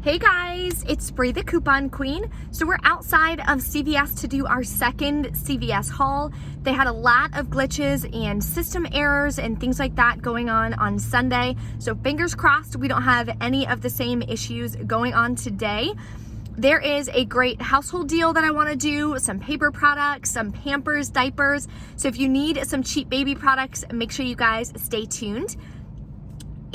Hey guys, it's Bree the Coupon Queen. So we're outside of CVS to do our second CVS haul. They had a lot of glitches and system errors and things like that going on Sunday. So fingers crossed we don't have any of the same issues going on today. There is a great household deal that I want to do, some paper products, some Pampers, diapers. So if you need some cheap baby products, make sure you guys stay tuned.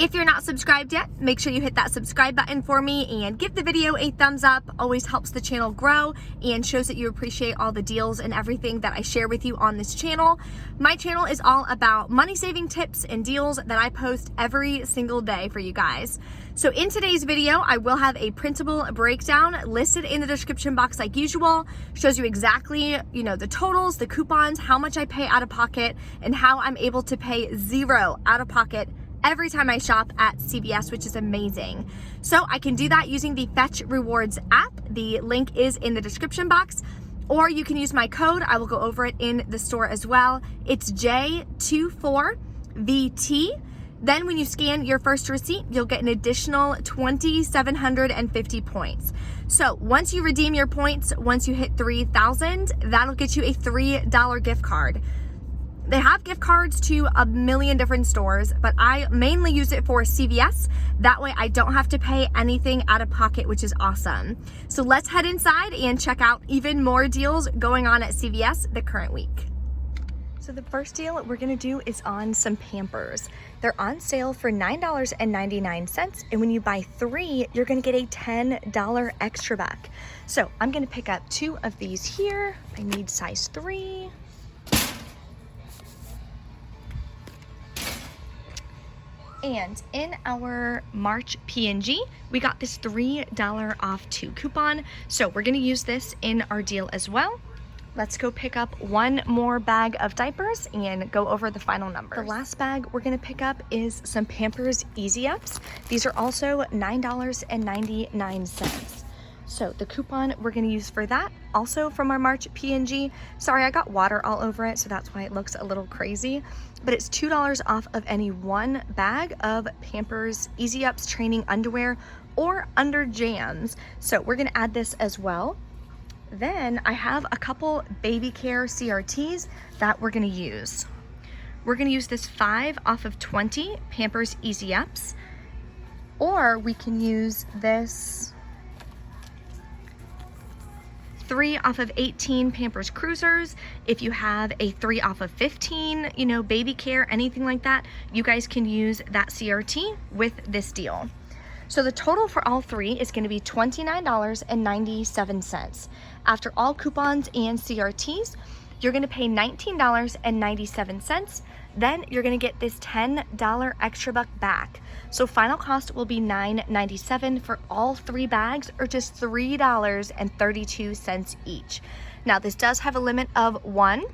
If you're not subscribed yet, make sure you hit that subscribe button for me and give the video a thumbs up. Always helps the channel grow and shows that you appreciate all the deals and everything that I share with you on this channel. My channel is all about money saving tips and deals that I post every single day for you guys. So in today's video, I will have a printable breakdown listed in the description box like usual. Shows you exactly, the totals, the coupons, how much I pay out of pocket, and how I'm able to pay zero out of pocket every time I shop at CVS, which is amazing. So I can do that using the Fetch Rewards app. The link is in the description box, or you can use my code. I will go over it in the store as well. It's J24VT. Then when you scan your first receipt, you'll get an additional 2,750 points. So once you redeem your points, once you hit 3,000, that'll get you a $3 gift card. They have gift cards to a million different stores, but I mainly use it for CVS. That way I don't have to pay anything out of pocket, which is awesome. So let's head inside and check out even more deals going on at CVS the current week. So the first deal we're gonna do is on some Pampers. They're on sale for $9.99, and when you buy 3, you're gonna get a $10 extra back. So I'm gonna pick up 2 of these here. I need size 3. And in our March P&G, we got this $3 off 2 coupon. So we're gonna use this in our deal as well. Let's go pick up 1 more bag of diapers and go over the final numbers. The last bag we're gonna pick up is some Pampers Easy Ups. These are also $9.99. So the coupon we're gonna use for that, also from our March P&G. Sorry, I got water all over it, so that's why it looks a little crazy. But it's $2 off of any 1 bag of Pampers Easy Ups training underwear or under jams. So we're gonna add this as well. Then I have a couple baby care CRTs that we're gonna use. We're gonna use this 5 off of 20 Pampers Easy Ups, or we can use this 3 off of 18 Pampers Cruisers. If you have a 3 off of 15, baby care, anything like that, you guys can use that CRT with this deal. So the total for all 3 is gonna be $29.97. After all coupons and CRTs, you're gonna pay $19.97. Then you're gonna get this $10 extra buck back. So final cost will be $9.97 for all 3 bags, or just $3.32 each. Now this does have a limit of 1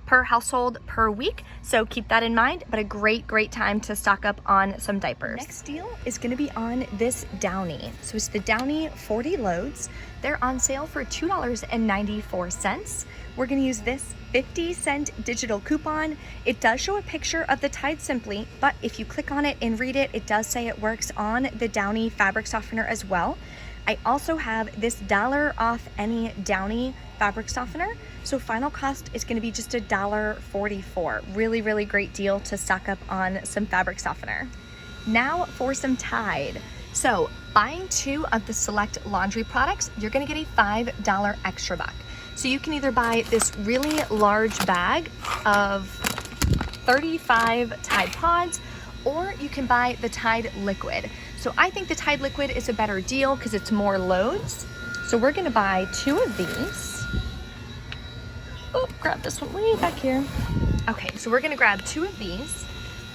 per household per week, so keep that in mind, but a great time to stock up on some diapers. Next deal is gonna be on this Downy. So it's the Downy 40 loads. They're on sale for $2.94. We're gonna use this 50-cent digital coupon. It does show a picture of the Tide Simply, but if you click on it and read it, it does say it works on the Downy fabric softener as well. I also have this $1 off any Downy fabric softener. So final cost is gonna be just $1.44. Really great deal to stock up on some fabric softener. Now for some Tide. So buying 2 of the select laundry products, you're gonna get a $5 extra buck. So you can either buy this really large bag of 35 Tide Pods, or you can buy the Tide Liquid. So I think the Tide Liquid is a better deal because it's more loads. So we're gonna buy 2 of these. Oh, grab this one way back here. Okay, so we're gonna grab 2 of these.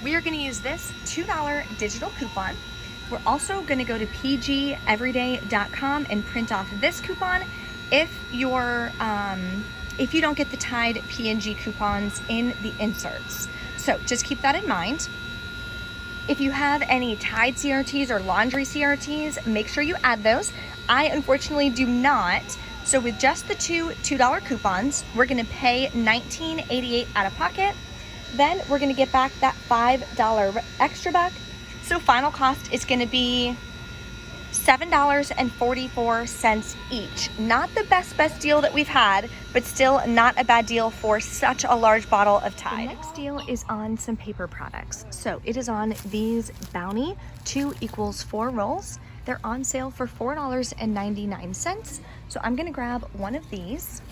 We are gonna use this $2 digital coupon. We're also gonna go to pgeveryday.com and print off this coupon if you don't get the Tide P&G coupons in the inserts. So just keep that in mind. If you have any Tide CRTs or laundry CRTs, make sure you add those. I unfortunately do not. So with just the 2 $2 coupons, we're gonna pay $19.88 out of pocket. Then we're gonna get back that $5 extra buck. So final cost is gonna be $7.44 each. Not the best deal that we've had, but still not a bad deal for such a large bottle of Tide. The next deal is on some paper products. So it is on these Bounty 2 equals 4 rolls. They're on sale for $4.99. So I'm gonna grab one of these.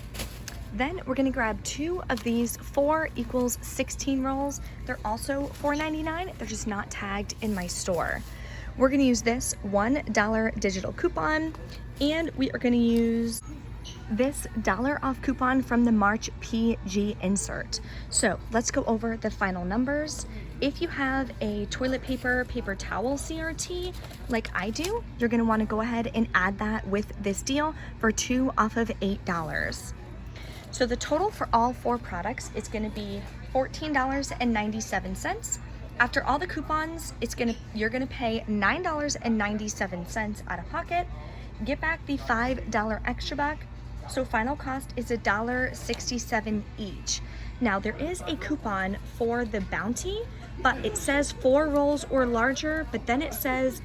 Then we're gonna grab 2 of these 4 equals 16 rolls. They're also $4.99. They're just not tagged in my store. We're gonna use this $1 digital coupon, and we are gonna use this $1 off coupon from the March PG insert. So let's go over the final numbers. If you have a toilet paper towel CRT like I do, you're gonna wanna go ahead and add that with this deal for 2 off of $8. So the total for all 4 products is gonna be $14.97. After all the coupons, you're gonna pay $9.97 out of pocket, get back the $5 extra buck, so final cost is $1.67 each. Now there is a coupon for the Bounty, but it says 4 rolls or larger, but then it says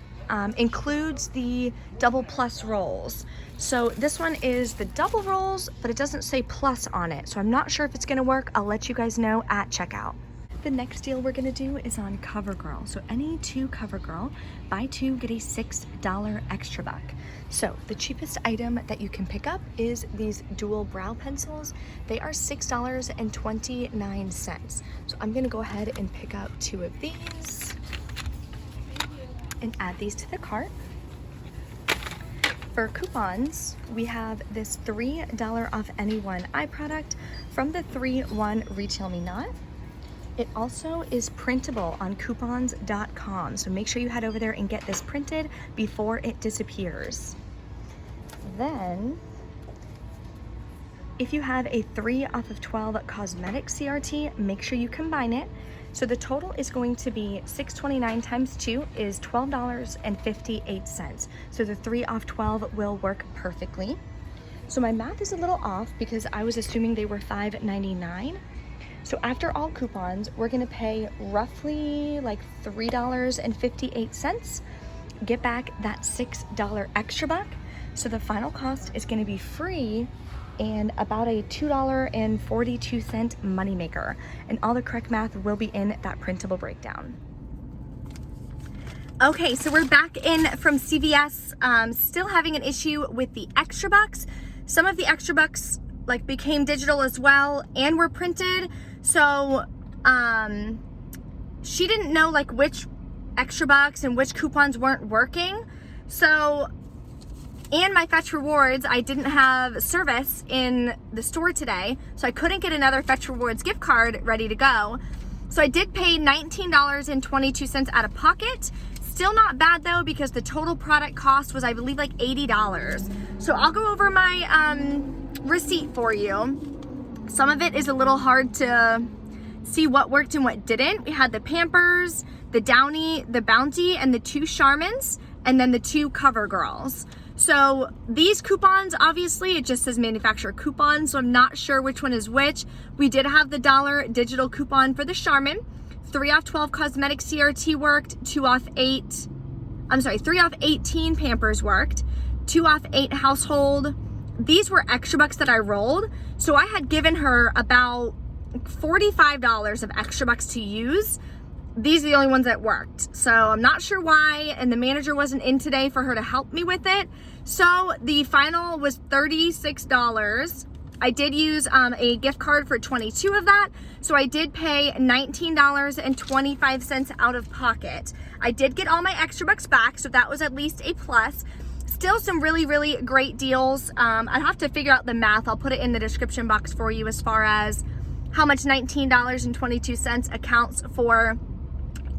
includes the double plus rolls. So this one is the double rolls, but it doesn't say plus on it. So I'm not sure if it's gonna work. I'll let you guys know at checkout. The next deal we're gonna do is on CoverGirl. So any 2 CoverGirl, buy 2, get a $6 extra buck. So the cheapest item that you can pick up is these dual brow pencils. They are $6.29. So I'm gonna go ahead and pick up 2 of these and add these to the cart. For coupons, we have this $3 off any one eye product from the 3-1 Retail Me Not. It also is printable on coupons.com, so make sure you head over there and get this printed before it disappears. Then, if you have a 3 off of 12 cosmetic CRT, make sure you combine it. So the total is going to be $6.29 times 2 is $12.58. So the 3 off 12 will work perfectly. So my math is a little off because I was assuming they were $5.99. So after all coupons, we're gonna pay roughly like $3.58, get back that $6 extra buck. So the final cost is gonna be free and about a $2.42 moneymaker. And all the correct math will be in that printable breakdown. Okay, so we're back in from CVS, still having an issue with the extra bucks. Some of the extra bucks like became digital as well and were printed. So she didn't know like which extra bucks and which coupons weren't working. So, and my Fetch Rewards, I didn't have service in the store today, so I couldn't get another Fetch Rewards gift card ready to go. So I did pay $19.22 out of pocket. Still not bad though, because the total product cost was, I believe, like $80. So I'll go over my receipt for you. Some of it is a little hard to see what worked and what didn't. We had the Pampers, the Downy, the Bounty, and the 2 Charmins, and then the 2 CoverGirls. So these coupons, obviously, it just says manufacturer coupon, so I'm not sure which one is which. We did have the $1 digital coupon for the Charmin. 3 off 12 cosmetic CRT worked, 3 off 18 Pampers worked, 2 off 8 household. These were extra bucks that I rolled. So I had given her about $45 of extra bucks to use. These are the only ones that worked. So I'm not sure why, and the manager wasn't in today for her to help me with it. So the final was $36. I did use a gift card for 22 of that. So I did pay $19.25 out of pocket. I did get all my extra bucks back, so that was at least a plus. Still some really, really great deals. I'd have to figure out the math. I'll put it in the description box for you as far as how much $19.22 accounts for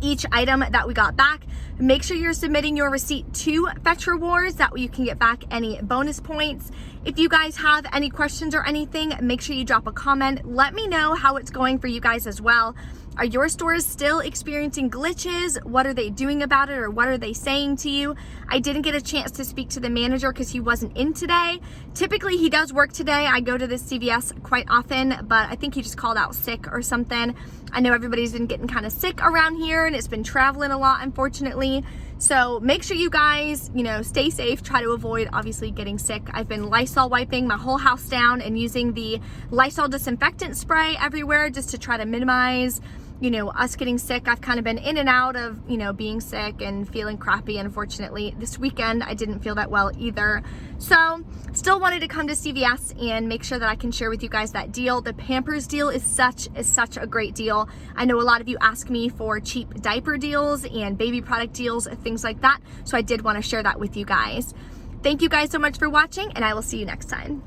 each item that we got back. Make sure you're submitting your receipt to Fetch Rewards. That way you can get back any bonus points. If you guys have any questions or anything, make sure you drop a comment. Let me know how it's going for you guys as well. Are your stores still experiencing glitches? What are they doing about it, or what are they saying to you? I didn't get a chance to speak to the manager because he wasn't in today. Typically he does work today. I go to the CVS quite often, but I think he just called out sick or something. I know everybody's been getting kind of sick around here and it's been traveling a lot, unfortunately. So make sure you guys, stay safe, try to avoid obviously getting sick. I've been Lysol wiping my whole house down and using the Lysol disinfectant spray everywhere just to try to minimize us getting sick. I've kind of been in and out of, being sick and feeling crappy. Unfortunately, this weekend I didn't feel that well either. So still wanted to come to CVS and make sure that I can share with you guys that deal. The Pampers deal is such a great deal. I know a lot of you ask me for cheap diaper deals and baby product deals, things like that. So I did want to share that with you guys. Thank you guys so much for watching, and I will see you next time.